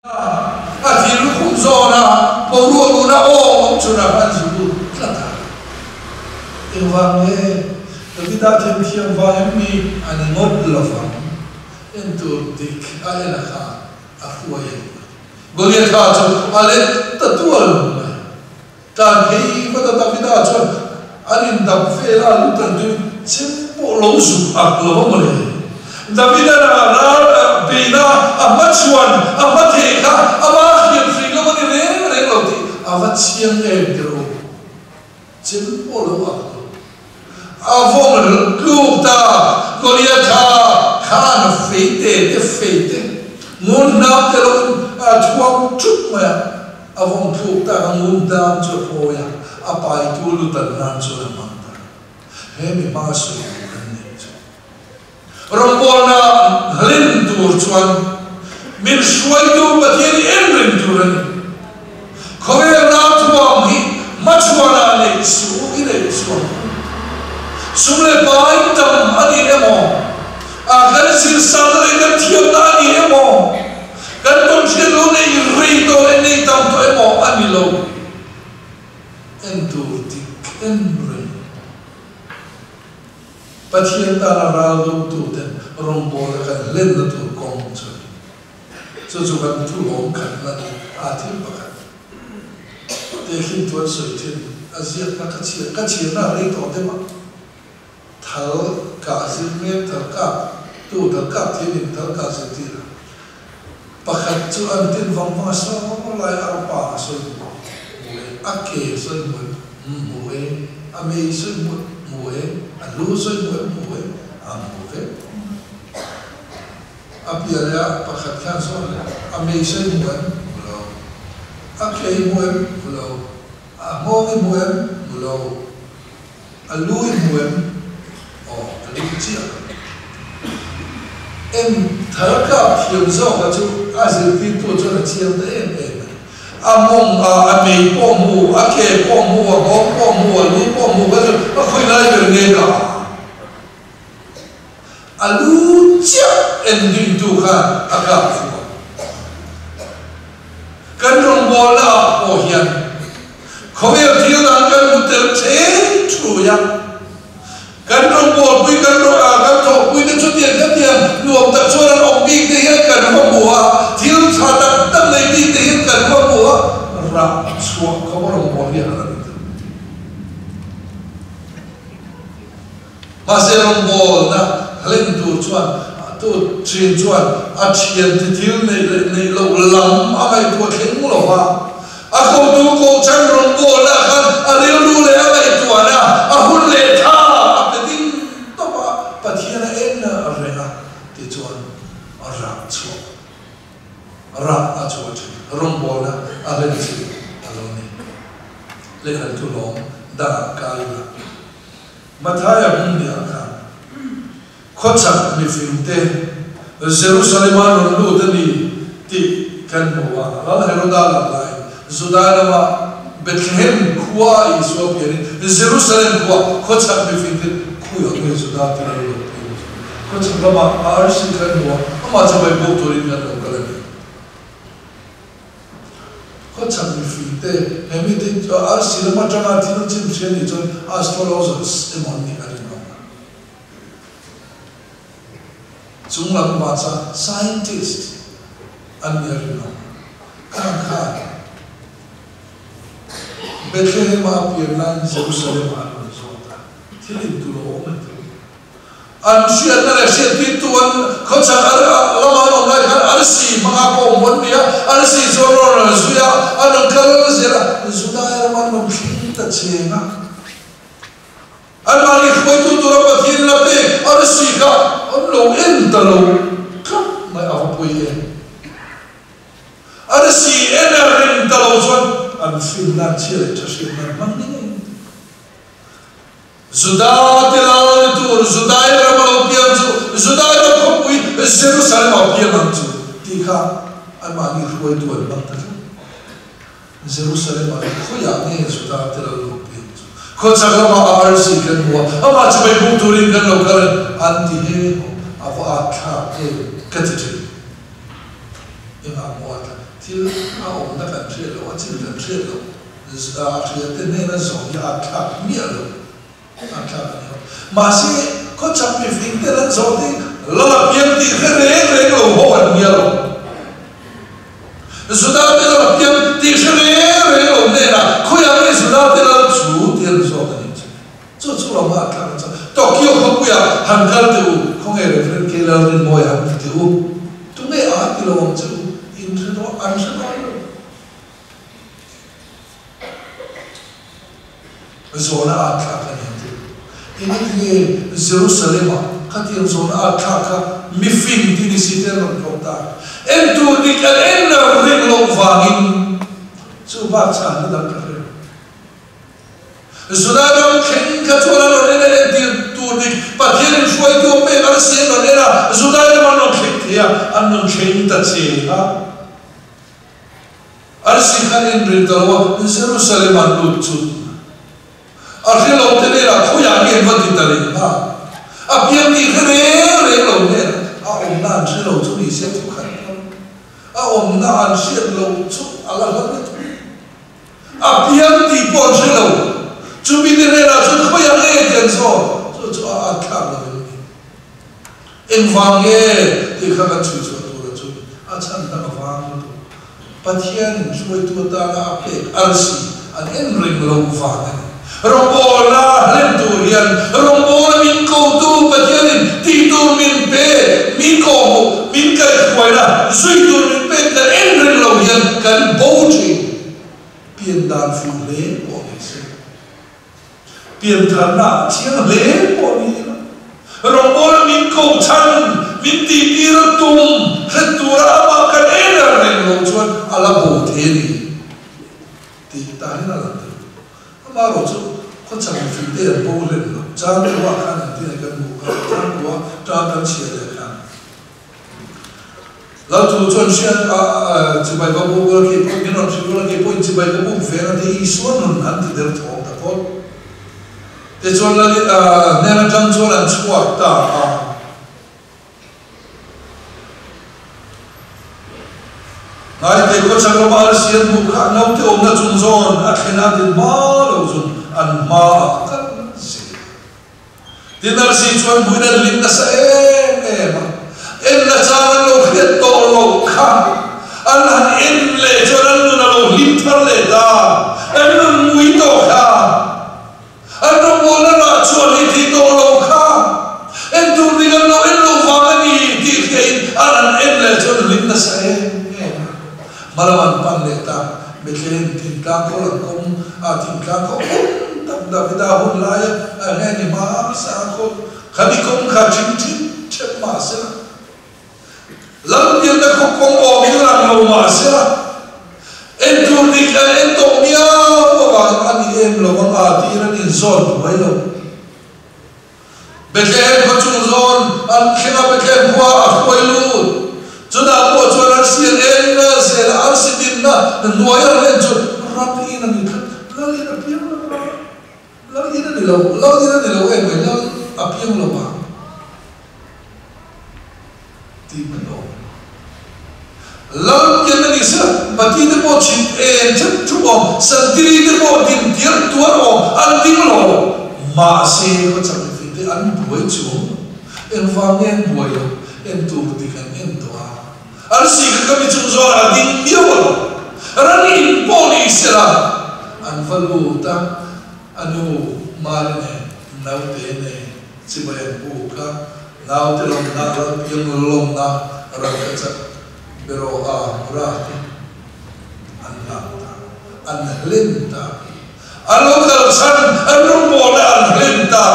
Ati lukum zona pawruo na o chuna panjibu klata. Evangel kita tempiang vayami aningot lafam entu dik ayenaka afuayen. Goliath ajo alet tatual tan hei pada Davida ajo anin dapfela lutan tu sempo losu aklo mole. Davida na bina amachuan amateka amahir friga mani re loti avachiang edro sempo lo aklo avon lukta Goliath kana feite mun na telo tuam chuk maya avon lukta mun dam chopoya apai tu lutan nan chona manta hemi masu Rompona halintur chuan min shuaitu pathian enrin turani khove na tuam hi machwana le su ile su sumle pai tam ani emo agar sil sadre ka thiam na ani emo kan ton chelo ne ri to ne tam to emo ani lo entur dik enrin pathian ta na ralo tu ten rombol kan len na tu kong chu chu kan tu long kan na athil pakat te hin tu soi thin azia na ka chi na re to te ma thal ka zil me thal ka tu thal ka thin thal ka se ti pakat chu an tin vang ma so lai ar pa so ake so mu e ame so mu e alu so mu e amuve apiara pakhat khan so amazing one mulo aklei muem mulo amongi muem mulo alui muem o aluchia em tharaka phiam zo ka chu azil pi to chona chiam de em among amei po mu ake po mu po mu alu po mu ka chu khoi lai ber nge ka alucia ending tu kan agak semua. Kan rombola pohyan, kau yang dia nak muter tu ya. Kan rombol pui kan pui kan dia luang tak suara ombi dia kan membuat dia sadar tak lagi dia kan membuat rak suak kau rombol dia ada itu. Masih rombol nak lên tu chuan tu truyền chuan a thian ti thil nei lo lam a mai tu theng lo wa a ko tu ko chan rong ko la khan a ril lu le a mai tu na a hun le tha a pe ding to pa pathian a en na a re na ti chuan a ra chu a chu rong bo na a le chi a lo ni le khan tu lo da ka la mathaya mun dia kha khotsak mi finte Jerusalem an lu tani ti kan wa la heroda la lai Judea ma Bethlehem khua I so piani Jerusalem khua khotsak mi finte khuyo me Judea ti lo khotsak ma arsi kan wa ama chabai bo torin kan lo kala khotsak mi finte hemi ti arsi ma tanga ti no chin chen ni chon astrologers emoni chúng là một bạn scientist anh nhớ rồi khang Bethlehem mà Việt Nam Jerusalem mà nó rồi thì linh tu lo mà anh xuyên ra là xuyên tin tu anh không chắc là làm ăn online hắn anh xì mà có muốn bia anh xì cho nó là suy anh đang cần cái gì là Juda mà nó phi ta chơi mà anh mà đi khơi tu ra bắt thiên là bê anh xì cả anh lâu in ta lâu khắp mai áo bồi em anh xì em là in ta lâu rồi anh phim lan chia lại cho xuyên lan mang đi Juda thì là tu Juda là mau pian chu Juda là không bui Jerusalem mau pian mang chu thì khác anh mà đi khơi tu anh mang ta Jerusalem mà khơi ăn nghe Juda thì là lâu khot sakla ma arsi kan huwa ama chabai bu turin kan lo karan anti he awa akha e katiti ina muat til om der kan ske lo at til kan ske lo ske det nena så jeg kan mere lo mà sẽ có chấp nhận phim thế là rồi thì lo kiếm thì cái đấy lo hoa nhiều rồi đó thì lo kiếm thì cái đấy lo này là khối óc này rồi đó thì lo chủ tiền rồi đấy chứ chứ lo mà cái đó Tokyo không có hàng gần từ không hề được phân kia là nên ngồi hàng từ tụi này ở thì lo chứ in cho nó ăn sẽ nói rồi nó ăn cả cái ini dia Jerusalem katian zona akaka mifin di situ kota entu di kalenda ring long vangin coba cari dan kafir sudah dong keng kacauan orang ini di tu di pakiran suai tu pe arsian orang ini sudah ada mana keng dia anu keng taci ha arsian ini beritahu Jerusalem lucu Artinya lo tadi lah, kau yang ni buat kita ni, apa yang ni keren lo ni, om nan si lo tu ni siapa kan, om nan si lo tu Allah kan itu, apa yang di pon si lo, cumi ni lah, tu kau yang ni kan so, tu akak lo ni, envangel di kanan tu, acan tak vang tu, patian suai tu tak apa, arsi, an enring lo vang. Rombola lenturian, rombola min kau tu bagian tidur min pe, min kau min kai kuaina, zuidur min pe dan enren lohian kan boji, pian dan fule polisi, pian tanah tiang le polisi, rombola min kau chan, min tidur tum, lentura makan enren lohian ala boteli, tidak ada. Baru tu, kau cakap filter boleh lo, jangan buatkan nanti akan buka, jangan buat, jangan siapkan. Lalu tu cuaca cibai kabu lagi, minum cibai lagi, poin cibai kabu, fera di isuan nanti tertolong takut. Tercuali lagi, nera jangan cuak tak. Nai te ko chang ma sian buka nau te om na chung zon akhina din ma lo zon an ma kan si dinar si chuan buina lin na sa en na chang lo khiat to lo kha an han en le chuan an na lo lim thar le da an nun mui to kha an no mo na na chuan hi ti to lo kha en tu ri lo en lo va ni ti ke an en le chuan lin na sa Malawan panleta, Bethlehem tingkang ko langkong tingkang ko David ahon laya ni masa ko kami kong kacing cep masa lalu dia nak kong bilang lo masa entur dikan entok dia bang ani em lo bang atiran inzon bailo Bethlehem ko chung zon an kena Bethlehem ko afkoilu Sudah buat suara sian ena sela arsidin na nuayar lenco rapi ina ni lagi api yang lagi ina di laut api yang lepas tiba lo laut yang ni sah bati tu buat cip cukup sendiri tu buat dia tuar o anting lo masih kau cakap itu an buat cuma enfangen buat entu butikan entu Arsi kami cuma ading dia wala, rani polis lah. Anfalu ta, anu marine, naute ne, sibayan buka, naute long na, yung long na, rakaca, pero berarti anlata, anlenta, alokal san, anu bola anlenta.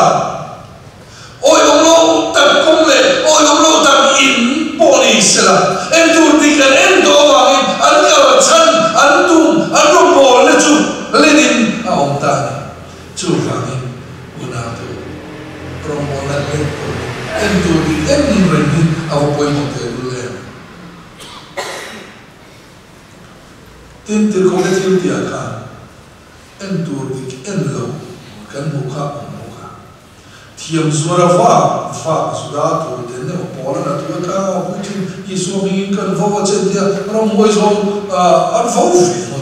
Oh yung lo tak kumle, oh yung lo tak in. Polis lah, entur dikan endo angin, angkau chan, antum, antum boleh tu, lenin, awam tani, tu kami guna tu, rombongan entur, entur dikan lenin, awam poin motel dulu. Tintir kau kecil dia kan, entur dikan lo, kan muka. thiam zura fa suda tu den ne pola na tu ka putin Yesu mi kan vo che dia ram hoi zo an vo fi mo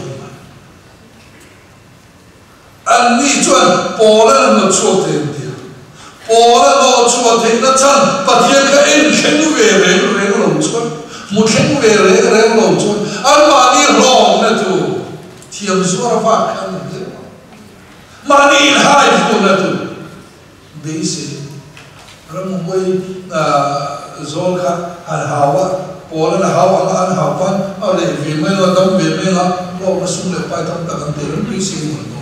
an ni chuan pola na chu te dia pola no chu te na chan pathian ka en khen ve re lo chuan mu khen ve re lo chuan an ma ni rong na tu thiam zura fa kan mani hai fu na tu basic ram hoi zol kha an hawa pola na hawa an hawan ale ve me la dam ve me la lo ma sung le pai tam ta kan te ram basic mo no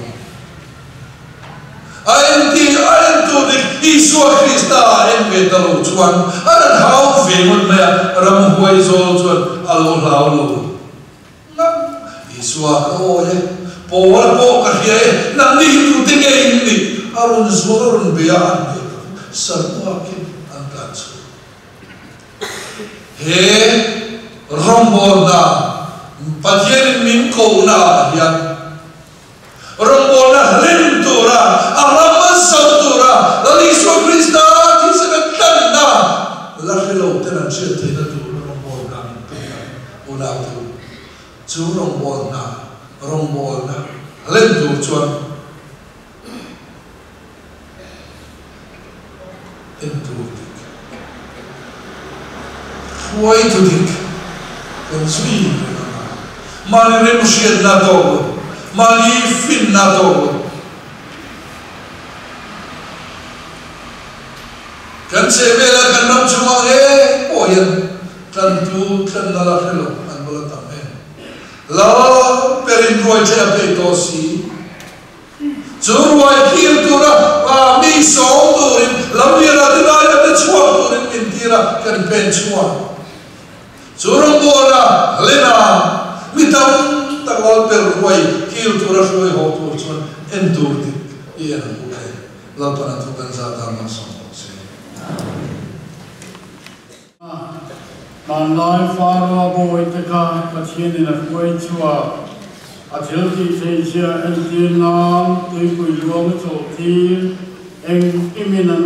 ai tu de Isu Krista en ve ta lo chuan an hau ve mo me ram hoi zol chuan alo lo na Isu ko ye pola po ka ye na ni tu te nge ni arun zorun be an be sarwa ke an chu he rombona patien min ko na ya rombona lentura arama sautura la Isu Krista ti se tanda la khelo tena che te na tu rombona ona tu chu rombona lentur chuan entur foi tu dik kan sui mani remusiet na to mani fin na to kan se vela kan nam chuma oyan kan tu kan na la khelo an bola tamen la perin roi che pe tosi Zurwai kirtura wa mi sondurin lamira dinaya de chuaturin intira kan pen chua Zurambora lena mitam takwal per roi kirtura roi hotur chuan enturti ian ukai lapana tu kan zata ma sonse man lai faro boy te ka patien na koi chua a thil ti thei sia en tin na tui pui luang cho ti en kimin an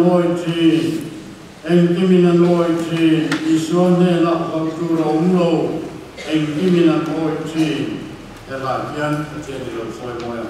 oi ti Isu ne la ko tu rom lo en kimin an oi ti e la pian patien lo foi mo ya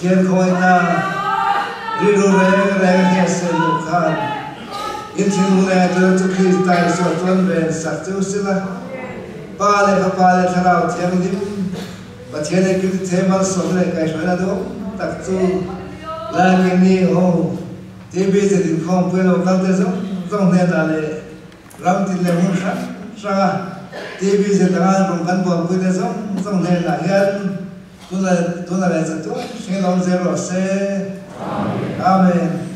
thiên khôi na đi đồ rẻ nghe xem một khan in thiên mù này tôi chúc khi tài số tuần về sắc châu xí la ba lệ thà nào thiên dim và thiên này cứ thế mà sống này cái số là đó tập trung là cái ni hồ thì bây giờ thì không phải là các cái giống này là lệ ram tin lệ muốn khác ra thì bây giờ ta không cần bỏ cái cái giống này là hiện tôi là sẽ tốt sẽ làm zero sẽ amen.